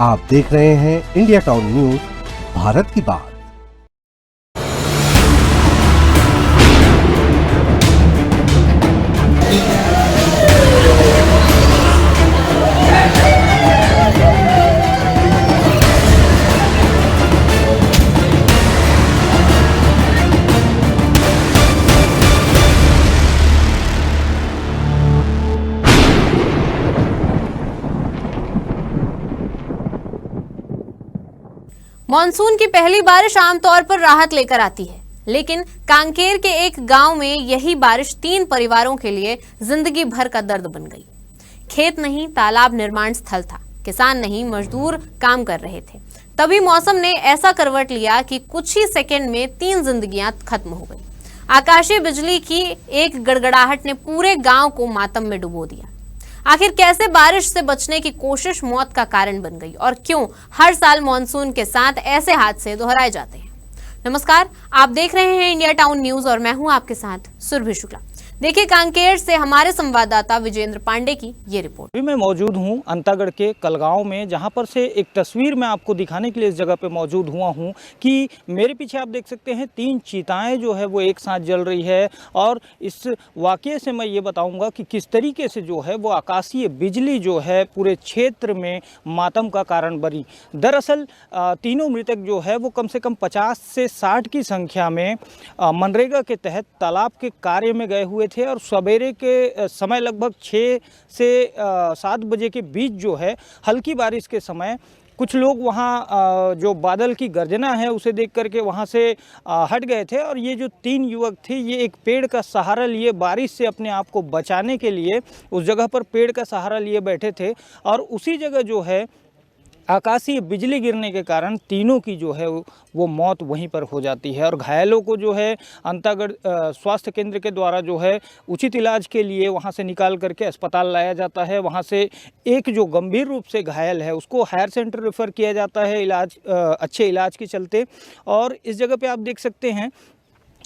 आप देख रहे हैं इंडिया टाउन न्यूज, भारत की बात। मॉनसून की पहली बारिश आमतौर पर राहत लेकर आती है, लेकिन कांकेर के एक गांव में यही बारिश 3 परिवारों के लिए जिंदगी भर का दर्द बन गई। खेत नहीं, तालाब निर्माण स्थल था, किसान नहीं, मजदूर काम कर रहे थे। तभी मौसम ने ऐसा करवट लिया कि कुछ ही सेकंड में 3 जिंदगियां खत्म हो गई। आकाशीय बिजली की एक गड़गड़ाहट ने पूरे गांव को मातम में डुबो दिया। आखिर कैसे बारिश से बचने की कोशिश मौत का कारण बन गई और क्यों हर साल मॉनसून के साथ ऐसे हादसे दोहराए जाते हैं? नमस्कार, आप देख रहे हैं इंडिया टाउन न्यूज और मैं हूं आपके साथ सुरभि शुक्ला। देखिए कांकेर से हमारे संवाददाता विजेंद्र पांडे की ये रिपोर्ट। अभी मैं मौजूद हूं अंतागढ़ के कलगांव में, जहां पर से एक तस्वीर मैं आपको दिखाने के लिए इस जगह पे मौजूद हुआ हूं कि मेरे पीछे आप देख सकते हैं 3 चीताएं जो है वो एक साथ जल रही है। और इस वाकये से मैं ये बताऊंगा कि किस तरीके से जो है वो आकाशीय बिजली जो है पूरे क्षेत्र में मातम का कारण बनी। दरअसल तीनों मृतक जो है वो कम से कम 50 से 60 की संख्या में मनरेगा के तहत तालाब के कार्य में गए हुए थे और सवेरे के समय लगभग 6 से 7 बजे के बीच जो है हल्की बारिश के समय कुछ लोग वहाँ जो बादल की गर्जना है उसे देख करके वहाँ से हट गए थे। और ये जो 3 युवक थे ये एक पेड़ का सहारा लिए बारिश से अपने आप को बचाने के लिए उस जगह पर पेड़ का सहारा लिए बैठे थे और उसी जगह जो है आकाशीय बिजली गिरने के कारण तीनों की जो है वो मौत वहीं पर हो जाती है। और घायलों को जो है अंतागढ़ स्वास्थ्य केंद्र के द्वारा जो है उचित इलाज के लिए वहां से निकाल करके अस्पताल लाया जाता है। वहां से एक जो गंभीर रूप से घायल है उसको हायर सेंटर रेफ़र किया जाता है अच्छे इलाज के चलते। और इस जगह पे आप देख सकते हैं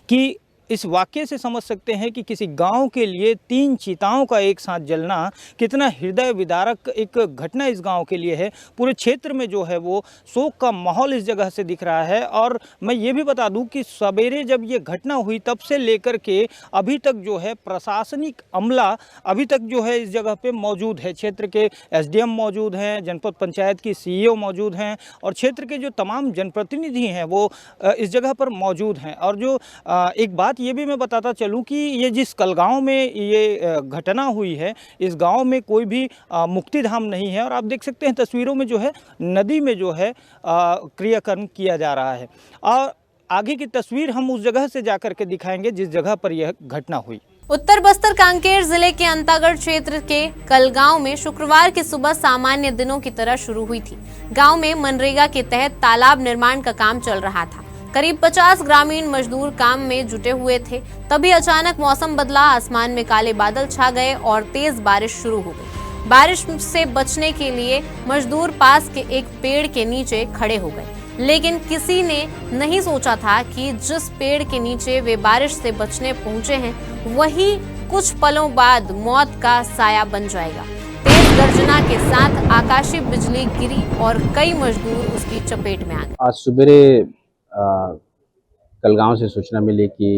कि इस वाक्य से समझ सकते हैं कि किसी गांव के लिए 3 चीताओं का एक साथ जलना कितना हृदय विदारक एक घटना इस गांव के लिए है। पूरे क्षेत्र में जो है वो शोक का माहौल इस जगह से दिख रहा है। और मैं ये भी बता दूं कि सवेरे जब ये घटना हुई तब से लेकर के अभी तक जो है प्रशासनिक अमला अभी तक जो है इस जगह पे मौजूद है। क्षेत्र के SDM मौजूद हैं, जनपद पंचायत की CEO मौजूद हैं और क्षेत्र के जो तमाम जनप्रतिनिधि हैं वो इस जगह पर मौजूद हैं। और जो एक बात ये भी मैं बताता चलूं कि ये जिस कलगांव में ये घटना हुई है इस गांव में कोई भी मुक्तिधाम नहीं है। और आप देख सकते हैं तस्वीरों में जो है नदी में जो है क्रियाकर्म किया जा रहा है। और आगे की तस्वीर हम उस जगह से जाकर के दिखाएंगे जिस जगह पर यह घटना हुई। उत्तर बस्तर कांकेर जिले के अंतागढ़ क्षेत्र के कलगांव में शुक्रवार की सुबह सामान्य दिनों की तरह शुरू हुई थी। गांव में मनरेगा के तहत तालाब निर्माण का काम चल रहा था। करीब 50 ग्रामीण मजदूर काम में जुटे हुए थे। तभी अचानक मौसम बदला, आसमान में काले बादल छा गए और तेज बारिश शुरू हो गई। बारिश से बचने के लिए मजदूर पास के एक पेड़ के नीचे खड़े हो गए, लेकिन किसी ने नहीं सोचा था कि जिस पेड़ के नीचे वे बारिश से बचने पहुंचे हैं वही कुछ पलों बाद मौत का साया बन जाएगा। तेज गर्जना के साथ आकाशीय बिजली गिरी और कई मजदूर उसकी चपेट में आ गए। आज सुबेरे कलगांव से सूचना मिली कि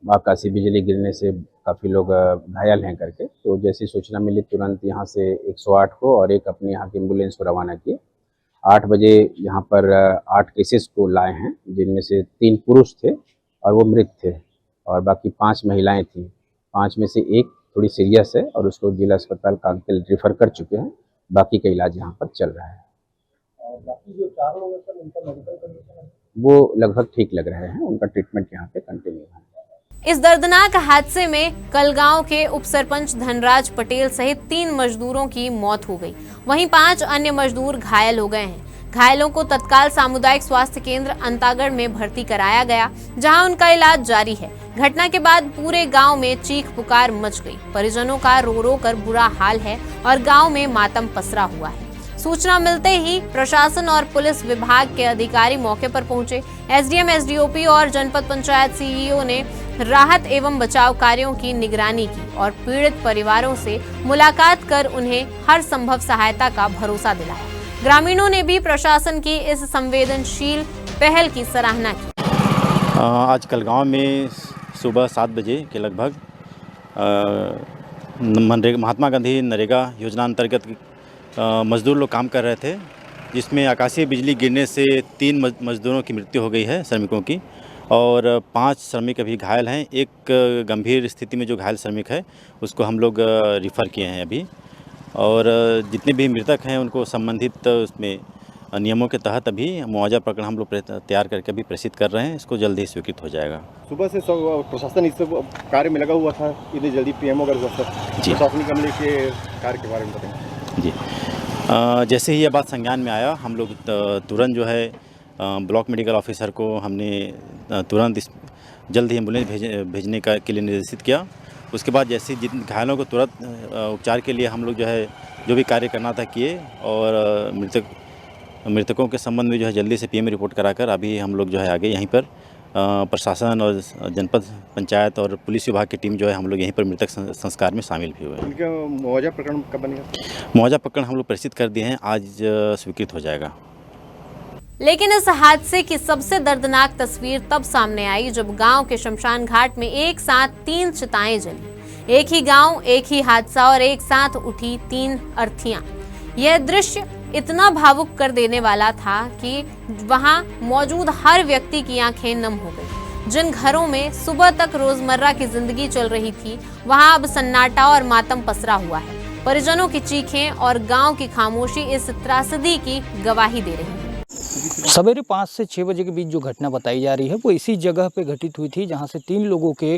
आकाशीय बिजली गिरने से काफ़ी लोग घायल हैं करके। तो जैसी सूचना मिली तुरंत यहाँ से 108 को और एक अपने यहाँ की एम्बुलेंस को रवाना किए। 8 बजे यहाँ पर 8 केसेस को लाए हैं, जिनमें से 3 पुरुष थे और वो मृत थे और बाकी 5 महिलाएं थीं। 5 में से एक थोड़ी सीरियस है और उसको जिला अस्पताल कांकेर रेफर कर चुके हैं। बाकी का इलाज यहाँ पर चल रहा है। और बाकी जो 4 लोग हैं सर, उनका मेडिकल कंडीशन है वो लगभग ठीक लग रहे हैं। उनका ट्रीटमेंट यहाँ पे कंटिन्यू है। इस दर्दनाक हादसे में कलगांव के उप सरपंच धनराज पटेल सहित 3 मजदूरों की मौत हो गई। वहीं 5 अन्य मजदूर घायल हो गए हैं। घायलों को तत्काल सामुदायिक स्वास्थ्य केंद्र अंतागढ़ में भर्ती कराया गया, जहां उनका इलाज जारी है। घटना के बाद पूरे गांव में चीख पुकार मच गई। परिजनों का रो रो कर बुरा हाल है और गांव में मातम पसरा हुआ है। सूचना मिलते ही प्रशासन और पुलिस विभाग के अधिकारी मौके पर पहुंचे। SDM, SDOP और जनपद पंचायत CEO ने राहत एवं बचाव कार्यों की निगरानी की और पीड़ित परिवारों से मुलाकात कर उन्हें हर संभव सहायता का भरोसा दिलाया। ग्रामीणों ने भी प्रशासन की इस संवेदनशील पहल की सराहना की। आज कलगांव में सुबह 7 बजे के लगभग महात्मा गांधी नरेगा योजना अंतर्गत मजदूर लोग काम कर रहे थे, जिसमें आकाशीय बिजली गिरने से 3 मजदूरों की मृत्यु हो गई है, श्रमिकों की, और 5 श्रमिक अभी घायल हैं। एक गंभीर स्थिति में जो घायल श्रमिक है उसको हम लोग रिफ़र किए हैं अभी, और जितने भी मृतक हैं उनको संबंधित उसमें नियमों के तहत अभी मुआवजा प्रकरण हम लोग तैयार करके अभी प्रेषित कर रहे हैं। इसको जल्दी ही स्वीकृत हो जाएगा। सुबह से सब प्रशासन इस कार्य में लगा हुआ था, इतनी जल्दी पीएमओ का जी प्रशासनिक अमले के कार्य के बारे में बताएं। जी, जैसे ही ये बात संज्ञान में आया, हम लोग तुरंत जो है ब्लॉक मेडिकल ऑफिसर को हमने तुरंत जल्द ही एम्बुलेंस भेजने के लिए निर्देशित किया। उसके बाद जैसे जिन घायलों को तुरंत उपचार के लिए हम लोग जो है जो भी कार्य करना था किए, और मृतकों के संबंध में जो है जल्दी से पीएम रिपोर्ट कराकर अभी हम लोग जो है आगे यहीं पर प्रशासन और जनपद पंचायत और पुलिस विभाग की टीम जो है हम लोग यहीं पर मृतक संस्कार में शामिल भी हुए हैं। इनका मुआवजा प्रकरण कब बनेगा? मुआवजा प्रकरण हम लोग प्रेषित कर दिए हैं, आज स्वीकृत हो जाएगा। लेकिन इस हादसे की सबसे दर्दनाक तस्वीर तब सामने आई जब गांव के शमशान घाट में एक साथ 3 चिताएं जली। एक ही गांव, एक ही हादसा और एक साथ उठी 3 अर्थियां। यह दृश्य इतना भावुक कर देने वाला था कि वहां मौजूद हर व्यक्ति की आंखें नम हो गई। जिन घरों में सुबह तक रोजमर्रा की जिंदगी चल रही थी, वहां अब सन्नाटा और मातम पसरा हुआ है। परिजनों की चीखें और गांव की खामोशी इस त्रासदी की गवाही दे रही है। सवेरे 5 से 6 बजे के बीच जो घटना बताई जा रही है वो इसी जगह पे घटित हुई थी जहां से 3 लोगों के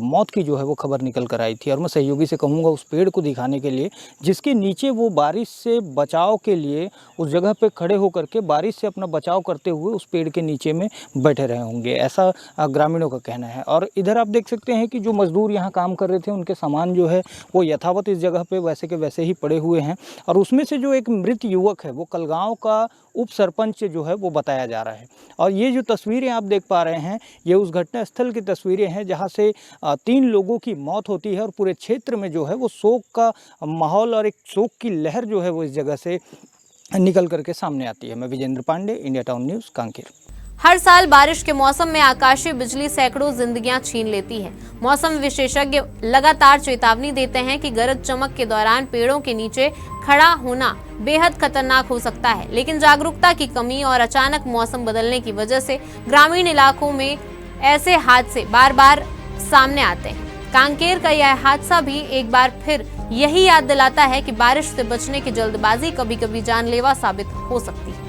मौत की जो है वो खबर निकल कर आई थी। और मैं सहयोगी से कहूँगा उस पेड़ को दिखाने के लिए जिसके नीचे वो बारिश से बचाव के लिए उस जगह पे खड़े होकर के बारिश से अपना बचाव करते हुए उस पेड़ के नीचे में बैठे रहे होंगे, ऐसा ग्रामीणों का कहना है। और इधर आप देख सकते हैं कि जो मजदूर यहाँ काम कर रहे थे उनके सामान जो है वो यथावत इस जगह पर वैसे के वैसे ही पड़े हुए हैं। और उसमें से जो एक मृत युवक है वो कलगांव का उप सरपंच जो है वो बताया जा रहा है। और ये जो तस्वीरें आप देख पा रहे हैं ये उस घटना स्थल की तस्वीरें हैं जहां से 3 लोगों की मौत होती है और पूरे क्षेत्र में जो है वो शोक का माहौल और एक शोक की लहर जो है वो इस जगह से निकल करके सामने आती है। मैं Vijendra Pandey, India town news, Kanker. हर साल बारिश के मौसम में आकाशीय बिजली सैकड़ों जिंदगियां छीन लेती है। मौसम विशेषज्ञ लगातार चेतावनी देते हैं कि गरज चमक के दौरान पेड़ों के नीचे खड़ा होना बेहद खतरनाक हो सकता है। लेकिन जागरूकता की कमी और अचानक मौसम बदलने की वजह से ग्रामीण इलाकों में ऐसे हादसे बार बार सामने आते हैं। कांकेर का यह हादसा भी एक बार फिर यही याद दिलाता है कि बारिश से बचने की जल्दबाजी कभी कभी जानलेवा साबित हो सकती है।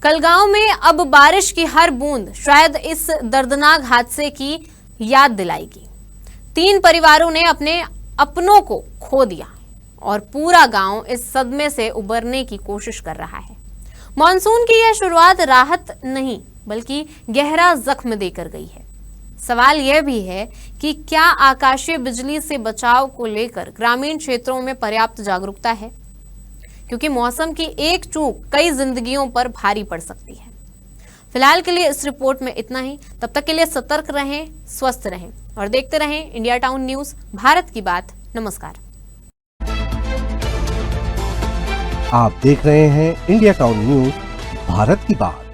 कलगांव में अब बारिश की हर बूंद शायद इस दर्दनाक हादसे की याद दिलाएगी। 3 परिवारों ने अपने अपनों को खो दिया और पूरा गांव इस सदमे से उबरने की कोशिश कर रहा है। मॉनसून की यह शुरुआत राहत नहीं बल्कि गहरा जख्म देकर गई है। सवाल यह भी है कि क्या आकाशीय बिजली से बचाव को लेकर ग्रामीण क्षेत्रों में पर्याप्त जागरूकता है, क्योंकि मौसम की एक चूक कई जिंदगियों पर भारी पड़ सकती है। फिलहाल के लिए इस रिपोर्ट में इतना ही। तब तक के लिए सतर्क रहें, स्वस्थ रहें और देखते रहें इंडिया टाउन न्यूज़, भारत की बात। नमस्कार। आप देख रहे हैं इंडिया टाउन न्यूज़, भारत की बात।